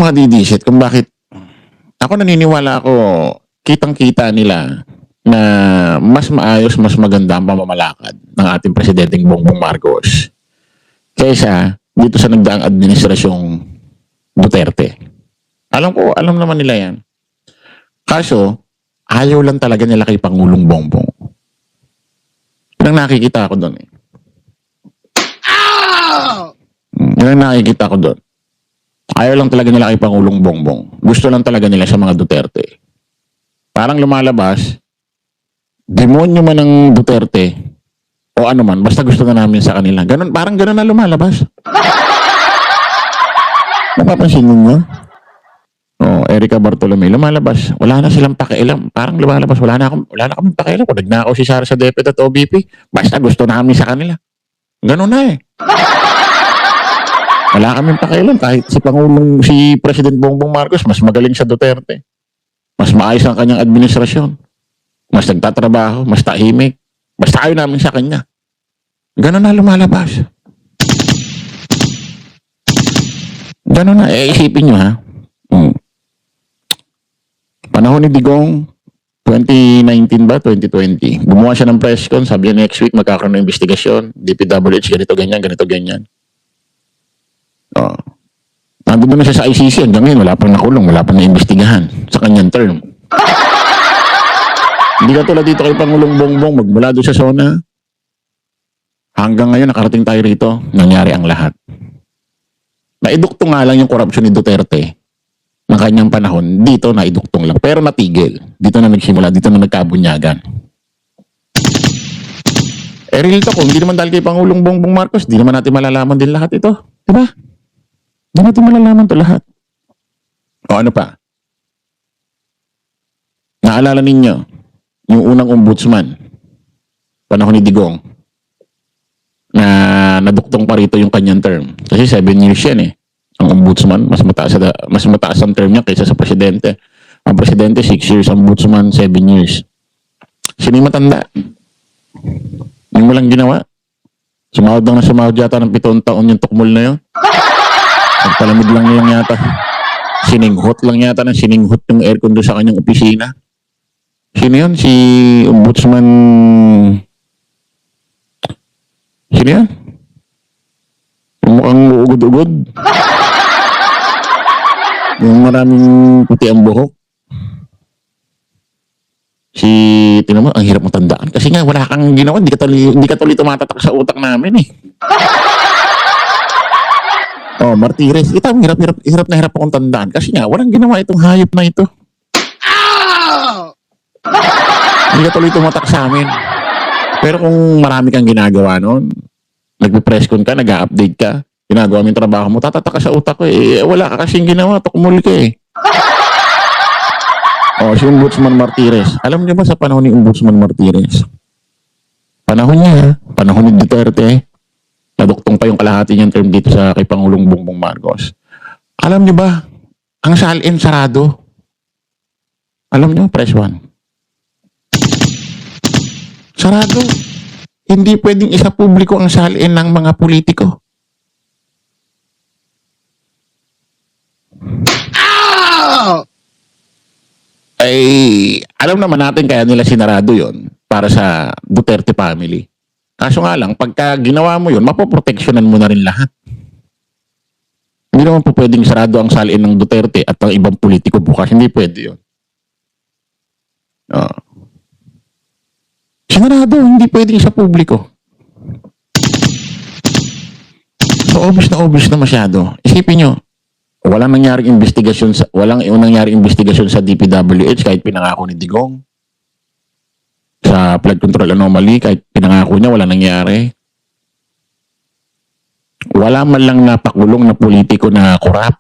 kadidisit kung bakit ako naniniwala ako kitang-kita nila na mas maayos, mas maganda ang pamamalakad ng ating Presidenteng Bongbong Marcos kaysa dito sa nagdaang administrasyong Duterte. Alam naman nila yan. Kaso, ayaw lang talaga nila kay Pangulong Bongbong. Yan ang nakikita ko doon eh. Yan ang nakikita ko doon. Ayaw lang talaga nila kay Pangulong Bongbong. Gusto lang talaga nila sa mga Duterte. Parang lumalabas, demonyo man ng Duterte, o ano man, basta gusto na namin sa kanila. Ganun, parang ganun na lumalabas. Napapansin ninyo? Oh, Erica Bartolome, lumalabas. Wala na silang pakialam. Parang lumalabas, wala na kaming pakialam. Kung nagnakaw si Sara sa DepEd at OBP, basta gusto namin sa kanila. Ganun na eh. Wala kaming pakialam. Kahit si President Bongbong Marcos, mas magaling sa Duterte. Mas maayos ang kanyang administrasyon. Mas nagtatrabaho, mas tahimik. Basta ayaw namin sa kanya. Ganun na lumalabas. Ganun na. Isipin nyo ha. Panahon ni Digong, 2019 ba? 2020. Gumawa siya ng press con. Sabi niya next week magkakaroon ng investigasyon. DPWH, ganito, ganyan. Oh. Nandun na siya sa ICC. Hanggang ngayon, wala pang nakulong. Wala pang naimbestigahan sa kanyang term. Hindi ka tulad dito kay Pangulong Bongbong, magmula doon sa SONA. Hanggang ngayon, nakarating tayo rito, nangyari ang lahat. Naiduktong nga lang yung korupsyon ni Duterte ng kanyang panahon. Dito, naiduktong lang. Pero natigil. Dito na nagsimula, dito na nagkabunyagan. Real to, kung hindi naman dahil kay Pangulong Bongbong Marcos, di naman natin malalaman din lahat ito. Diba? Di natin malalaman to lahat. O ano pa? Naalala ninyo, yung unang ombudsman, panahon ni Digong, na naduktong pa rito yung kanyang term. Kasi 7 years yan eh. Ang ombudsman, mas mataas ang term niya kaysa sa presidente. Ang presidente, 6 years. Ang ombudsman, 7 years. Sino yung matanda? Hindi mo lang ginawa. Sumahod yata ng 7 taon yung tukmol na yun. Nagpalamig lang yata. Sininghot lang yata ng sininghot yung aircon doon sa kanyang opisina. Sino yun? Si Ombudsman... Sino yan? Yung mukhang ugod-ugod. Yung maraming puti ang buhok. Tingnan mo, ang hirap mo tandaan. Kasi nga, wala kang ginawa. Hindi ka tuloy tumatatak sa utak namin eh. Oh, Martires. Ito, hirap na hirap akong tandaan. Kasi nga, walang ginawa itong hayop na ito. Hindi ka tuloy tumatak sa amin. Pero kung marami kang ginagawa noon, nagpe-press con ka, nag-update ka, ginagawa mo yung trabaho mo, tatatak ka sa utak ko eh. Wala ka kasing ginawa, tukmul ka eh. Oh, si Ombudsman Martires. Alam niyo ba sa panahon ni Ombudsman Martires? Panahon niya, panahon ni Duterte, naduktong pa yung kalahati niyang term dito kay Pangulong Bongbong Marcos. Alam niyo ba, ang salin sarado. Alam niyo, press 1. Sarado. Hindi pwedeng isa publiko ang salin ng mga politiko. Ay, alam naman natin kaya nila sinarado yon para sa Duterte family. Kaso nga lang, pagka ginawa mo yun, mapoproteksyonan mo na rin lahat. Hindi naman po pwedeng sarado ang salin ng Duterte at ang ibang politiko bukas. Hindi pwede yun. Sinarado, hindi pwedeng sa publiko. So, obvious na masyado. Isipin nyo, walang nangyaring investigasyon sa DPWH kahit pinangako ni Digong. Sa flood control anomaly, kahit pinangako niya, walang nangyari. Wala man lang napakulong na politiko na korap.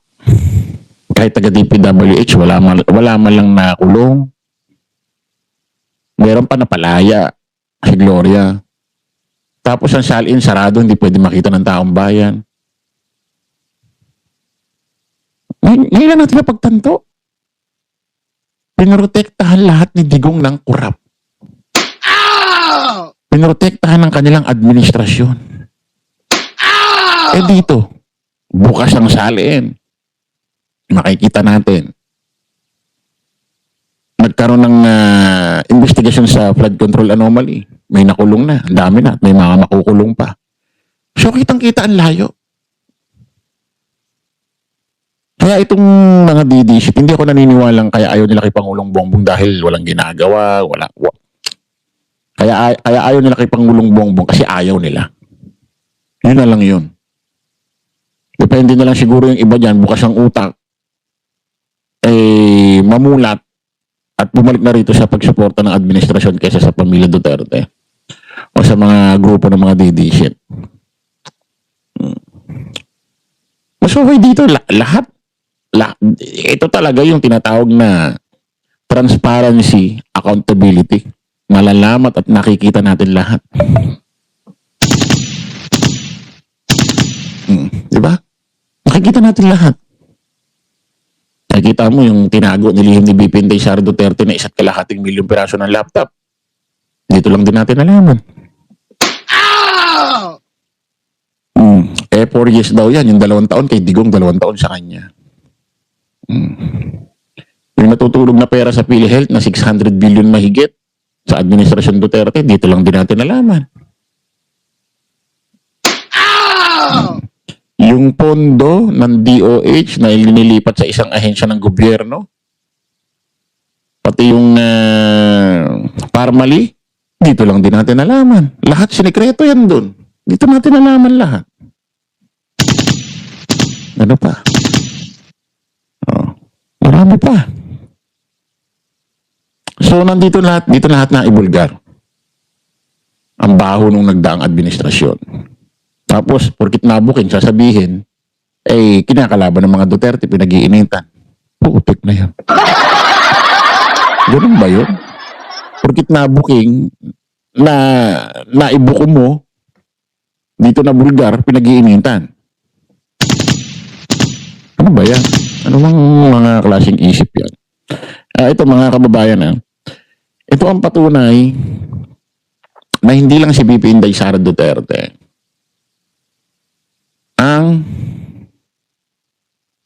Kahit taga DPWH, wala man lang nakulong. Meron pa napalaya si Gloria. Tapos ang salin sarado, hindi pwede makita ng taong bayan. Ngayon lang natin napagtanto. Pinoprotektahan lahat ni Digong ng korap. Pinoprotektahan ng kanilang administrasyon. Eh dito, bukas ang salin. makikita natin. Nagkaroon ng investigasyon sa flood control anomaly. May nakulong na, ang dami na, at may mga makukulong pa. So, kitang-kita ang layo. Kaya itong mga DD shit, hindi ako naniniwalang kaya ayaw nila kay Pangulong Bongbong dahil walang ginagawa, kaya ayaw nila kay Pangulong Bongbong kasi ayaw nila. Yun na lang yun. Depende na lang siguro yung iba dyan, bukas ang utak, mamulat at bumalik na rito sa pagsuporta ng administrasyon kaysa sa pamilya Duterte o sa mga grupo ng mga DD shit. Mas okay dito, lahat. Ito talaga yung tinatawag na transparency, accountability. Malalamat at nakikita natin lahat. Di ba? Nakikita natin lahat. Nakikita mo yung tinago nilihim ni VP Inday Sara Duterte na 1.5 milyong piraso ng laptop. Dito lang din natin nalaman. 4 years daw yan. Yung 2 taon kay Digong, 2 taon sa kanya. Yung natutulog na pera sa PhilHealth na 600 billion mahigit sa administrasyon Duterte, dito lang din natin nalaman. Yung pondo ng DOH na ilinilipat sa isang ahensya ng gobyerno, pati yung Parmali, dito lang din natin nalaman. Lahat sinikreto yan dun. Dito natin nalaman lahat. Ano pa? Marami pa. So, nandito lahat, dito lahat na ibulgar. Ang baho nung nagdaang administrasyon. Tapos, porkit nabuking, sasabihin, kinakalaban ng mga Duterte, pinag-iinitan. Putik na yan. Ganun ba yun? Porkit nabuking, naibuko mo, dito na bulgar, pinag-iinitan. Ano ba yan? Ano bang mga klaseng isip yan? Ito mga kababayan, ito ang patunay na hindi lang si VP Inday Sara Duterte ang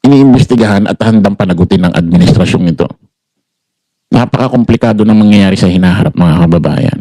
iniimbestigahan at handang panagutin ng administrasyong ito. Napaka-komplikado ng mangyayari sa hinaharap mga kababayan.